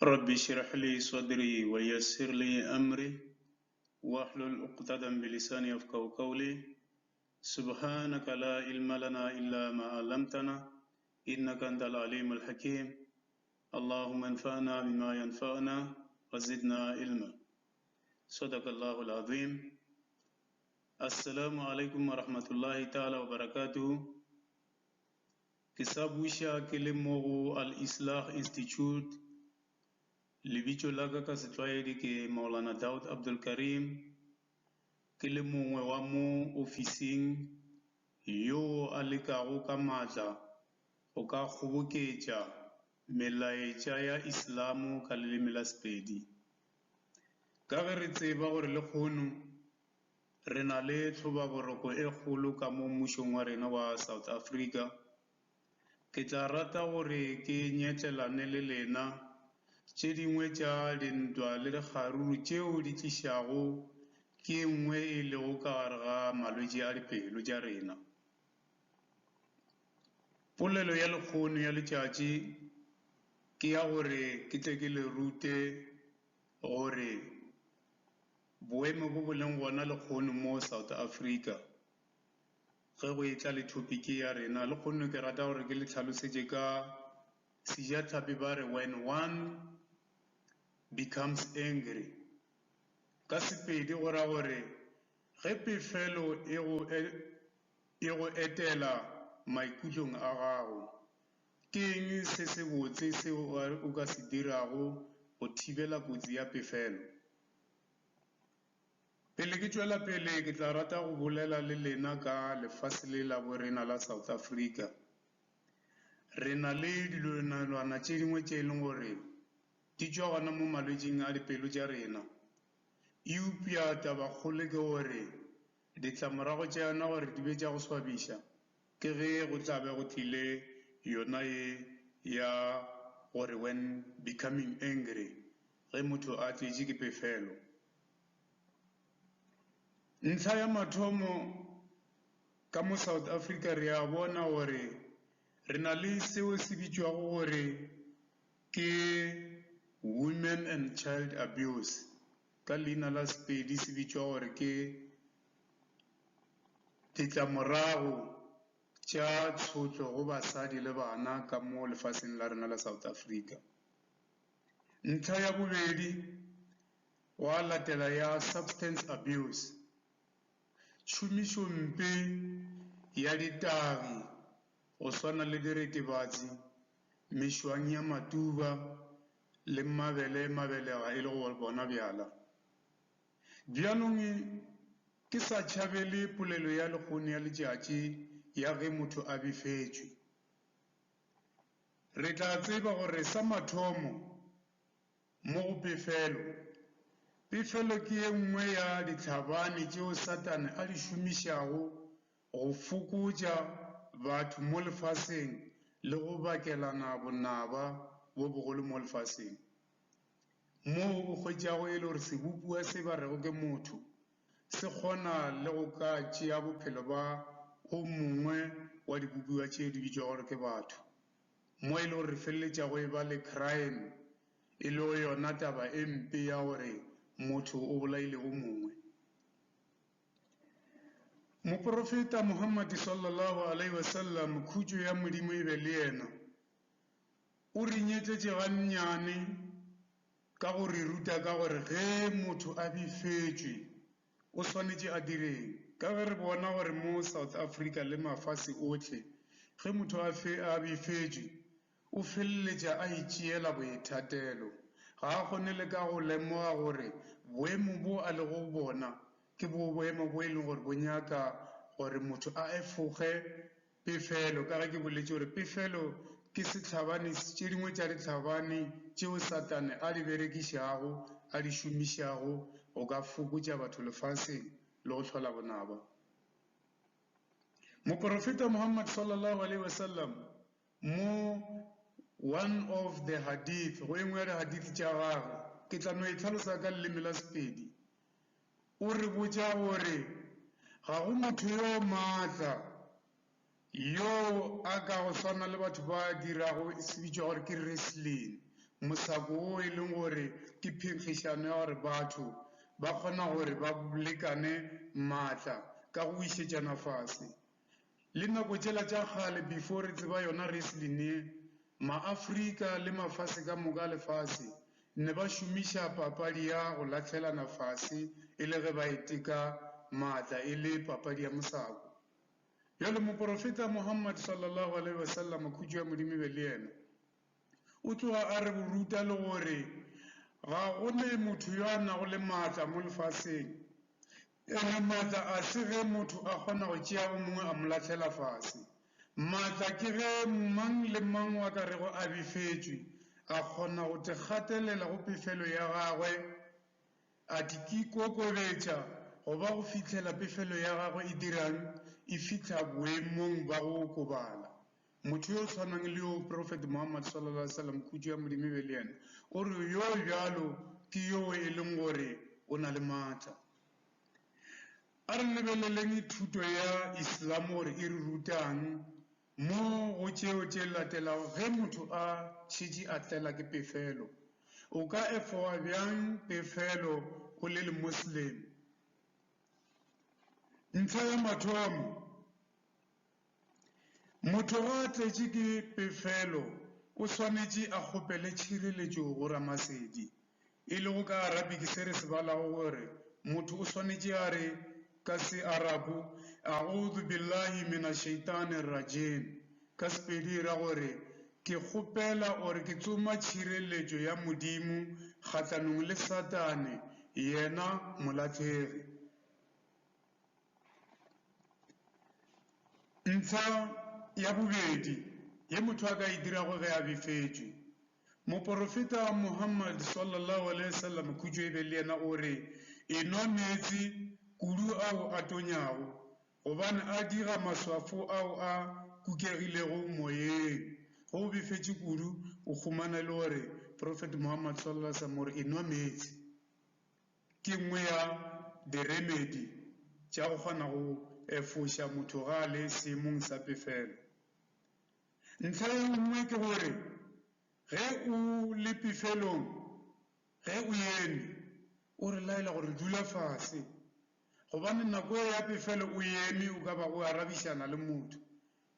رب اشرح لي صدري ويسر لي أمري واحلل عقدة بلساني يفقهوا قولي سبحانك لا علم لنا إلا ما علمتنا إنك أنت العليم الحكيم اللهم انفعنا بما ينفعنا وزدنا علما صدق الله العظيم. السلام عليكم ورحمة الله تعالى وبركاته. Kitabu kilimo al-Islah Institute libicho laga kasitwaidi ke Maulana Daud Abdul Karim kilimo wamu ofising yo alikago ka matla o ka kgoboketša melaetša ya Islamu ka leleme la Sepedi. Ka ge re tseba gore lekgono re na le tlhobaboroko e kgolo ka mo mmušong wa rena wa South Africa. Ke tla rata gore ke nyetlelane le lena tše dingwe tša dintwa le dikgaruru tšeo di tlišago ke nngwe e lego ka gare ga malwetši a dipelo tša rena. Polelo ya lekgono ya letšatši ke ya gore ke tle ke le rute gore boemo bo boleng gona lekgono mo South Africa ge go e tla le topiki ya rena. Lekgono ke rata gore ke le tlhalosetše ka sejatlhapi ba re when one becomes angry, ka Sepedi go ra gore ge pefelo e go etela maikutlong a gago, ke eng se se botse seo o ka se dirago go thibela kotsi ya pefelo. Pele ke tšwela pele ke tla rata go bolela le lena ka lefase le la borena la South Africa. Re na le dilwanalwana tše dingwe tše e leng gore di tšwa gona mo malwetšing a dipelo tša rena. Eupša tabakgolo ke gore ditlamorago tša yona gore di be tša go swabiša ke ge go tla be go tlile yona ye ya gore when becoming angry, ge motho a tletše ke pefelo. Ntlha ya mathomo ka mo South Africa re a bona gore re na le seo se bitšwago gore ke women and child abuse, ka leina la Sepedi se bitšwa gore ke ditlamorago tša tshotlo go basadi le bana ka mo lefaseng la rena la South Africa. Ntlha ya bobedi wa latela ya substance abuse, tšhomišo mpe ya ditagi go swana le diritibatsi, mešwang ya matuba le mabelega e le go bona bjala. Bjalong ke sa tšhabele polelo ya lekgono ya letšatši ya ge motho a befetšwe. Re tla tseba gore sa mathomo mo go pefelo ke ye nngwe ya ditlhabane tšeo Satane a di šomišago go fokotša batho mo lefaseng le go bakelana bonaba bo bogolo mo lefaseng. Moo o hwetšago e le gore sebopua se ba rego ke motho se kgona le go ka tšea bophelo ba o mongwe wa dibopua tšeo di bitšwa gore ke batho, mo e le gore feleletšago e ba le crime, e le go yona taba e mpe ya gore motho o bolaile o mongwe. Moprofeta Muhammad sallallahu alaihi wasallam khutšo ya Modimo e be le yena o re nyetletše gannyane ka gore ruta ka gore ge motho a befetšwe o swanetše a direng. Ka ge re bona gore mo South Africa le mafase ohle ge motho a befetšwe o feleletša a itšeela boithatelo, ga a kgone le ka go lemoga gore boemo bo a le go bona ke boemo bo e leng gore bo nyaka gore motho a efoge pefelo. Ka ge ke boletše gore pefelo ke setlhabane tše dingwe tša ditlhabane tšeo Satane a di berekišago a di šomišago go ka fokotša batho lefaseng le go hlola bonaba. Moprofeta Muhammad sallallahu alaihi wasallam mo one of the hadith, go engwe ya di-hadith tša gagwe, ke tla no e tlhalosa ka leleme la Sepedi, o re botša gore ga go motho yo maatla yo a ka go swana le batho ba dirago se bitšwa gore ke wrestling, mosako o e leng gore ke phenkgišano ya gore batho ba kgona gore ba lekane maatla ka go išetšana fase. Le nako tšela tša kgale before re tseba yona wrestling ye, ma-Afrika le mafase ka moka lefase ne ba šomiša papadi ya go latlhelana fase e le ge ba eteka maatla e le papadi ya mosako. Jwale moprofeta Muhammad sallallahu alaihi wasallam khutšo ya Modimo be le yena o tloga a re go ruta le gore ga go ne motho yo a nago le maatla mo lefaseng, ene maatla a se ge motho a kgona go tšea o mongwe a mo latlhela fase. Maatla ke ge mang le mang wa ka rego a befetšwe a kgona go te gatelela go pefelo ya gagwe, a di kokobetša go ba go fitlhela pefelo ya gagwe e dirang e fitlha boemong ba go kobala. Motho yo o tshwanang le yo Prophet Muhammad sallallahu alaihi wasallam khutšo ya Modimo be le yena o re yo bjalo ke yo e leng gore o na le maatla. A re lebeleleng thuto ya Islam gore e re rutang mo go tšeo tše latelago. Ge motho a šetše a tlela ke pefelo, o ka efoga bjang pefelo o le Muslim? Ntlha ya mathomo, motho ga a tletše ke pefelo o swanetše a kgopele tšhireletšo go Ramasedi, e lego ka Arabic se re se balago gore motho o swanetše a re ka se Arabu a'udhu billahi minash shaitanir rajim, ka Sepedi ra gore ke kgopela ore ke tsoma tšhireletšo ya Modimo kgatlanong le Satane yena molatlhegi. Ntlha ya bobedi ye motho a ka e dirago ge a befetšwe, moprofeta Muhammad sallallahu alaihi wasallam khutšo e be le yena o re enwa meetse kudu ao a tonyago gobane a dira maswafo ao a kukegilego moyeng. Go befetše kudu o khumana le gore Prophet Muhammad sallallahu alaihi wasallam o re enwa meetse ke nngwe ya the remedy tša go kgona go efoša motho ga le seemong sa pefelo. Ntlha ye nngwe ke gore ge o le pefelong, ge o eme o re laela gore dula fase, gobane nako ya pefelo o eme o ka ba go arabišana le motho,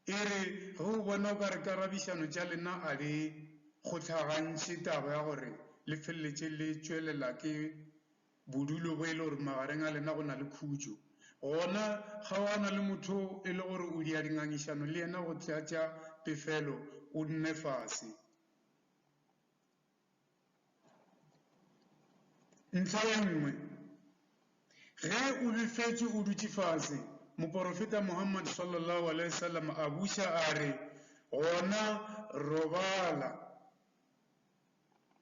e re ge o bona o ka re karabišano tša lena a di kgotlhagantšhe taba ya gore le feleletše le tšwelela ke bodulo bo e le gore magareng a lena go na le khutšo. Gona ga o ana le motho e le gore o dia dingangišano le yena go tlatša pefelo o nne fase. Ntlha ye nngwe, ge o befetše o dutše fase, moprofeta Muhammad sallallahu alaihi wasallam a buša a re gona robala,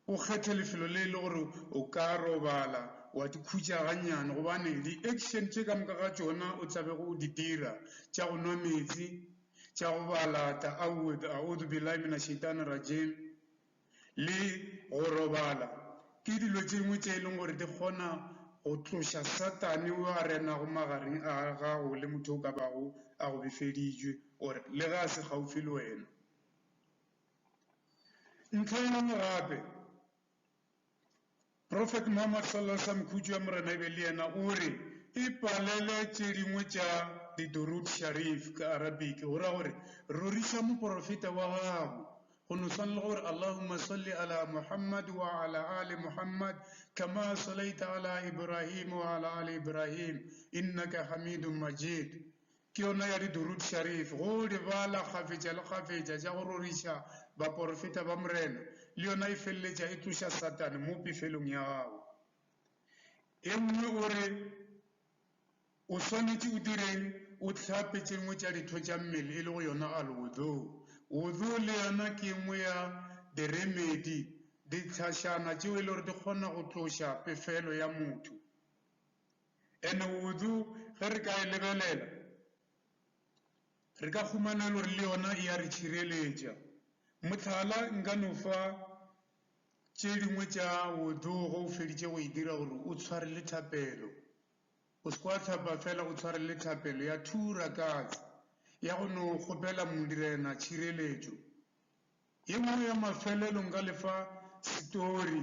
o kgethe lefelo le le gore o ka robala wa di khutša gannyane, gobane di-action tše ka moka ga tšona o tlabego o di dira tša go nwa metsi, tša go bala ta'awud a'udhu billahi minash shaitanir rajim le go robala, ke dilo tše dingwe tše e leng gore di kgona go tloša Satane o a renago magareng a gago le motho o ka bago a go befeditšwe ore le ga a se gaufi le wena. Ntlha e nngwe gape, Prophet Muhammad sallallahu alaihi wasallam khutšo ya morena e be le yena o re e palele tše dingwe tša di-durud sharif ka Arabic, go ra gore roriša moprofeta wa gago go no swana le gore Allahumma salli ala Muhammad wa ala ali Muhammad kama sallaita ala Ibrahim wa ala ali Ibrahim innaka hamidun majid. Ke yona ya di-durud sharif go di bala kgafetša le kgafetša tša go roriša baprofeta ba morena, le yona e feleletša e tloša Satane mo pefelong ya gago. E nngwe o re o swanetše o direng, o hlape tše ngwe tša ditho tša mmele e le go yona al-wudu. Wudu le yona ke nngwe ya the remedy, ditlhašana tšeo e le gore di kgona go tloša pefelo ya motho. Ene wudu ge re ka e lebelela re ka khumana le gore le yona e ya re tšhireletša. Mohlala nka no fa tše dingwe tša wudu go o feditše go e dira gore o tshware le thapelo, o se kwa hlapa fela o tshware le thapelo ya 2 rakats ya go no kgopela modirena tšhireletšo. Ye nngwe ya mafelelo nka lefa story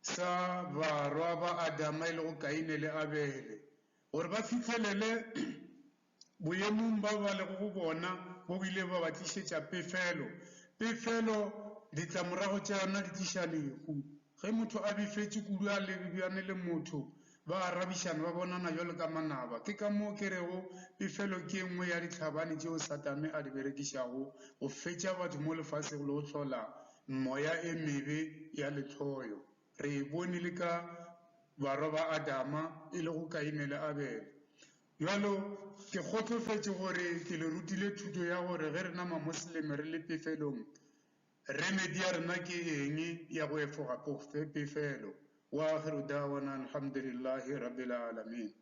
sa barwa ba Adama le go Kaine le Abele gore ba fitlhelele boemong ba ba le go bona go bile ba batlišetša pefelo ditlamorago tša yona di tliša lehu ge motho a befetše kudu a lebjane le motho ba arabišana ba bonana jwalo ka manaba ke ka moo ke rego pefelo ke nngwe ya ditlhabane tšeo Satane a di berekišago go fetša batho mo lefaseng le go hlola moya e mebe ya letloyo re e bone le ka barwa ba Adama e le go Kaine le Abele jwalo ke kgotsofetše gore ke le rutile thuto ya gore ge rena ma-Muslim re le pefelong remedy ya rena ke eng ya go efoga pefelo wa akhiru da'wana alhamdulillahi rabbil alamin